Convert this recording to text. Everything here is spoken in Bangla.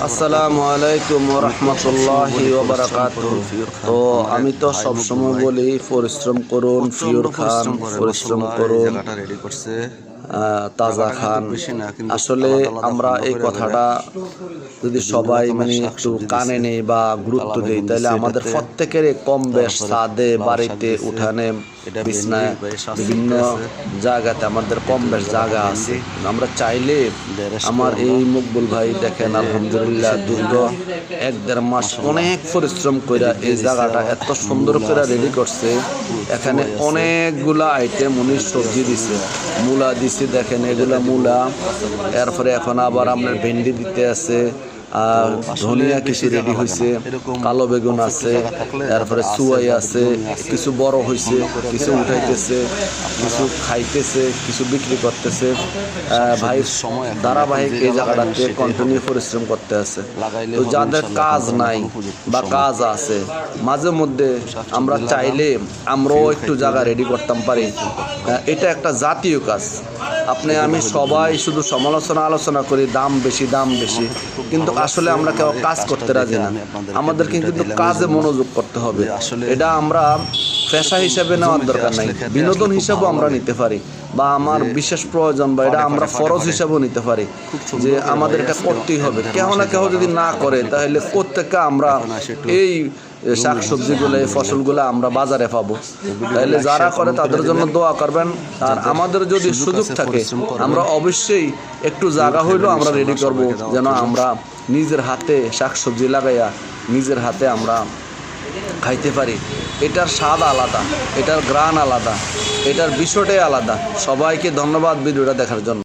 আসসালামু আলাইকুম ওয়া রাহমাতুল্লাহি ওয়া বারাকাতুহু। তো আমি তো সব সময় বলি পরিশ্রম করুন, ফিউর খান, পরিশ্রম করুন, তাজা খান। আসলে আমরা এই কথাটা যদি সবাই মানে একটু কানে নেই বা গুরুত্ব দেই, তাহলে আমাদের প্রত্যেকের কম বেশ ছাদে, বাড়িতে, উঠানে, বিছনায়, বিভিন্ন জায়গাতে আমাদের কম বেশ জায়গা আছে। আমরা চাইলে আমার এই মকবুল ভাই দেখেন, আলহামদুলিল্লাহ দীর্ঘ 1-1.5 মাস অনেক পরিশ্রম করে এই জায়গাটা এত সুন্দর করে রেডি করছে। এখানে অনেকগুলা আইটেম উনি সবজি দিছে, মূলা দিছে, দেখেন এগুলা মূলা, এরপরে এখন আবার আপনার ভেন্ডি দিতে আছে, আর ধনিয়া কিছু রেডি হয়েছে, কালো বেগুন আছে, তারপরে সুয়াই আছে, কিছু বড় হয়েছে, কিছু উঠাইতেছে, কিছু খাইতেছে, কিছু বিক্রি করতেছে। ভাই ধারাবাহিক এই জায়গাটাতে কন্টিনিউ পরিশ্রম করতে আছে। তো যাদের কাজ নাই বা কাজ আছে, মাঝে মধ্যে আমরা চাইলে আমরাও একটু জায়গা রেডি করতাম পারি। এটা একটা জাতীয় কাজ। আপনি আমি সবাই শুধু আলোচনা করি দাম বেশি, কিন্তু আসলে আমরা কেউ কাজ করতে রাজি না। আমাদেরকে কিন্তু কাজে মনোযোগ করতে হবে। এটা আমরা পেশা হিসেবে নেওয়ার দরকার নাই, বিনোদন হিসাবেও আমরা নিতে পারি, বা আমার বিশেষ প্রয়োজন বা এটা আমরা ফরজ হিসাবেও নিতে পারি যে আমাদের এটা করতেই হবে। কেউ না কেউ যদি না করে, তাহলে প্রত্যেককে আমরা এই শাকসবজিগুলো, এই ফসলগুলো আমরা বাজারে পাবো। তাহলে যারা করে তাদের জন্য দোয়া করবেন। আর আমাদের যদি সুযোগ থাকে, আমরা অবশ্যই একটু জায়গা হইলেও আমরা রেডি করব, যেন আমরা নিজের হাতে শাকসবজি লাগাইয়া নিজের হাতে আমরা খাইতে পারি। এটার স্বাদ আলাদা, এটার ঘ্রাণ আলাদা, এটার বিষয়টাই আলাদা। সবাইকে ধন্যবাদ ভিডিওটা দেখার জন্য।